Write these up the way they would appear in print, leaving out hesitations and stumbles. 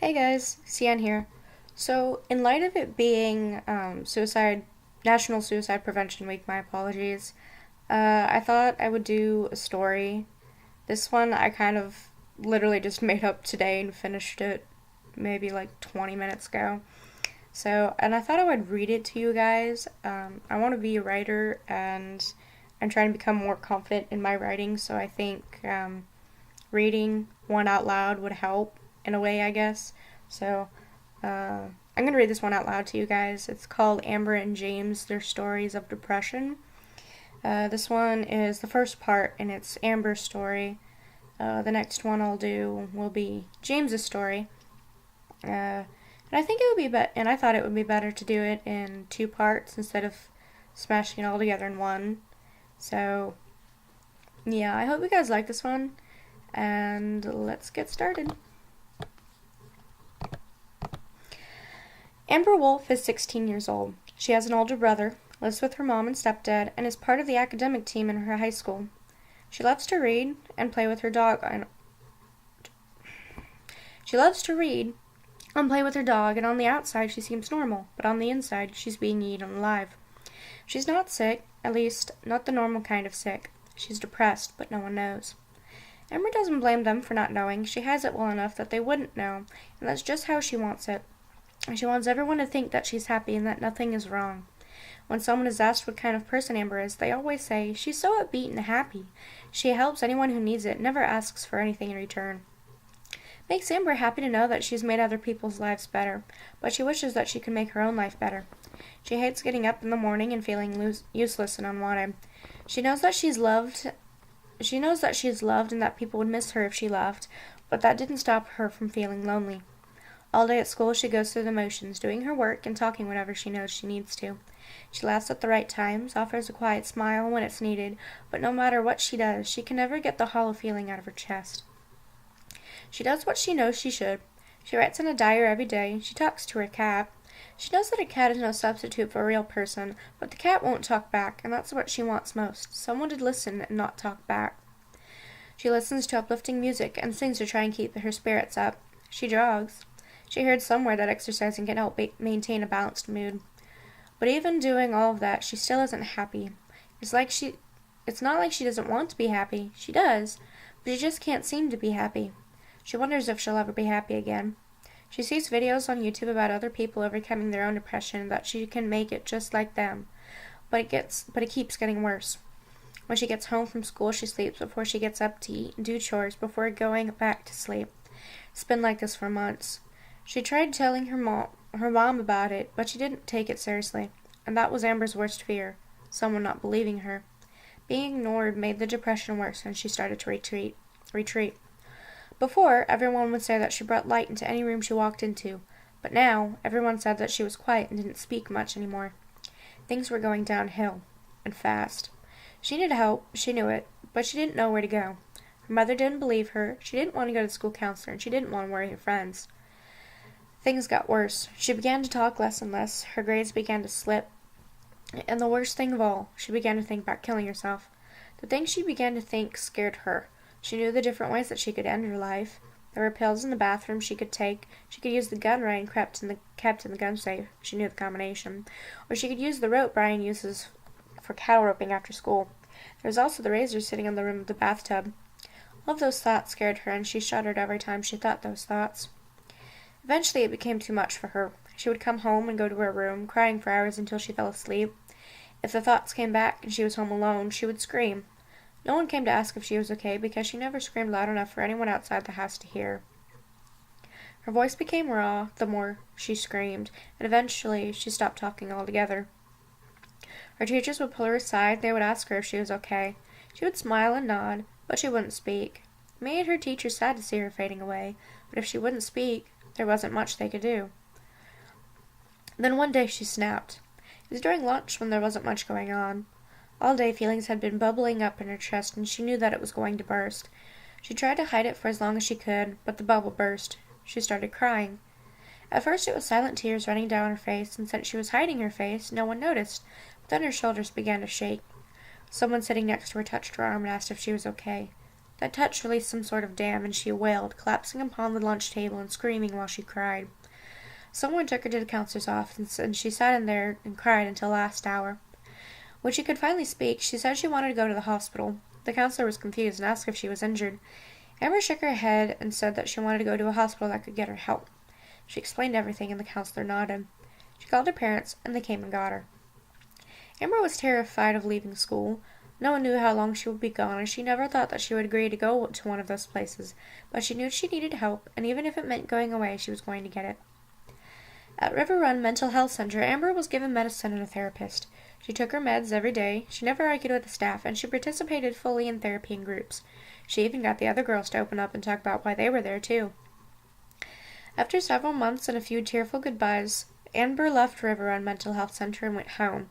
Hey guys, Cian here. So, in light of it being National Suicide Prevention Week, my apologies, I thought I would do a story. This one I kind of literally just made up today and finished it maybe like 20 minutes ago. And I thought I would read it to you guys. I want to be a writer and I'm trying to become more confident in my writing, so I think reading one out loud would help in a way, I guess. So, I'm going to read this one out loud to you guys. It's called Amber and James, Their Stories of Depression. This one is the first part, and it's Amber's story. The next one I'll do will be James's story. And I think it would and I thought it would be better to do it in two parts instead of smashing it all together in one. So, yeah, I hope you guys like this one, and let's get started. Amber Wolf is 16 years old. She has an older brother, lives with her mom and stepdad, and is part of the academic team in her high school. She loves to read and play with her dog. She loves to read and play with her dog, and on the outside she seems normal, but on the inside she's being eaten alive. She's not sick, at least not the normal kind of sick. She's depressed, but no one knows. Amber doesn't blame them for not knowing. She has it well enough that they wouldn't know, and that's just how she wants it. She wants everyone to think that she's happy and that nothing is wrong. When someone is asked what kind of person Amber is, they always say, "She's so upbeat and happy. She helps anyone who needs it, never asks for anything in return." It makes Amber happy to know that she's made other people's lives better, but she wishes that she could make her own life better. She hates getting up in the morning and feeling useless and unwanted. She knows that she's loved. She knows that she's loved and that people would miss her if she left, but that didn't stop her from feeling lonely. All day at school she goes through the motions, doing her work and talking whenever she knows she needs to. She laughs at the right times, offers a quiet smile when it's needed, but no matter what she does, she can never get the hollow feeling out of her chest. She does what she knows she should. She writes in a diary every day. She talks to her cat. She knows that a cat is no substitute for a real person, but the cat won't talk back, and that's what she wants most, someone to listen and not talk back. She listens to uplifting music and sings to try and keep her spirits up. She jogs. She heard somewhere that exercising can help maintain a balanced mood. But even doing all of that, she still isn't happy. It's not like she doesn't want to be happy. She does, but she just can't seem to be happy. She wonders if she'll ever be happy again. She sees videos on YouTube about other people overcoming their own depression and that she can make it just like them. But it keeps getting worse. When she gets home from school, she sleeps before she gets up to eat and do chores before going back to sleep. It's been like this for months. She tried telling her mom about it, but she didn't take it seriously, and that was Amber's worst fear, someone not believing her. Being ignored made the depression worse, and she started to retreat. Before, everyone would say that she brought light into any room she walked into, but now, everyone said that she was quiet and didn't speak much anymore. Things were going downhill, and fast. She needed help, she knew it, but she didn't know where to go. Her mother didn't believe her, she didn't want to go to the school counselor, and she didn't want to worry her friends. Things got worse. She began to talk less and less. Her grades began to slip. And the worst thing of all, she began to think about killing herself. The things she began to think scared her. She knew the different ways that she could end her life. There were pills in the bathroom she could take. She could use the gun Ryan kept in the gun safe. She knew the combination. Or she could use the rope Brian uses for cattle roping after school. There was also the razor sitting in the rim of the bathtub. All of those thoughts scared her, and she shuddered every time she thought those thoughts. Eventually it became too much for her. She would come home and go to her room, crying for hours until she fell asleep. If the thoughts came back and she was home alone, she would scream. No one came to ask if she was okay because she never screamed loud enough for anyone outside the house to hear. Her voice became raw the more she screamed, and eventually she stopped talking altogether. Her teachers would pull her aside. They would ask her if she was okay. She would smile and nod, but she wouldn't speak. It made her teachers sad to see her fading away, but if she wouldn't speak, there wasn't much they could do. Then one day she snapped. It was during lunch when there wasn't much going on. All day feelings had been bubbling up in her chest, and she knew that it was going to burst. She tried to hide it for as long as she could, but the bubble burst. She started crying. At first it was silent tears running down her face, and since she was hiding her face, no one noticed, but then her shoulders began to shake. Someone sitting next to her touched her arm and asked if she was okay. That touch released some sort of dam, and she wailed, collapsing upon the lunch table and screaming while she cried. Someone took her to the counselor's office, and she sat in there and cried until the last hour. When she could finally speak, she said she wanted to go to the hospital. The counselor was confused and asked if she was injured. Amber shook her head and said that she wanted to go to a hospital that could get her help. She explained everything, and the counselor nodded. She called her parents, and they came and got her. Amber was terrified of leaving school. No one knew how long she would be gone, and she never thought that she would agree to go to one of those places, but she knew she needed help, and even if it meant going away, she was going to get it. At River Run Mental Health Center, Amber was given medicine and a therapist. She took her meds every day, she never argued with the staff, and she participated fully in therapy and groups. She even got the other girls to open up and talk about why they were there, too. After several months and a few tearful goodbyes, Amber left River Run Mental Health Center and went home.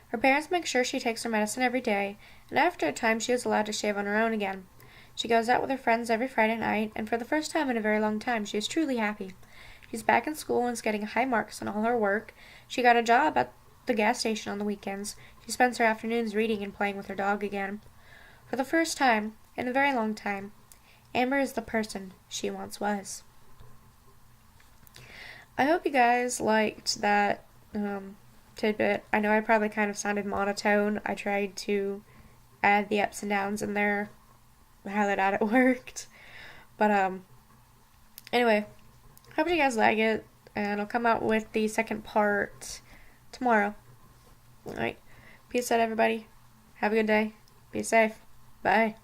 Her parents make sure she takes her medicine every day, and after a time she is allowed to shave on her own again. She goes out with her friends every Friday night, and for the first time in a very long time, she is truly happy. She's back in school and is getting high marks on all her work. She got a job at the gas station on the weekends. She spends her afternoons reading and playing with her dog again. For the first time, in a very long time, Amber is the person she once was. I hope you guys liked that tidbit. I know I probably kind of sounded monotone. I tried to add the ups and downs in there, how that it worked. But anyway, hope you guys like it, and I'll come out with the second part tomorrow. Alright, peace out everybody. Have a good day. Be safe. Bye.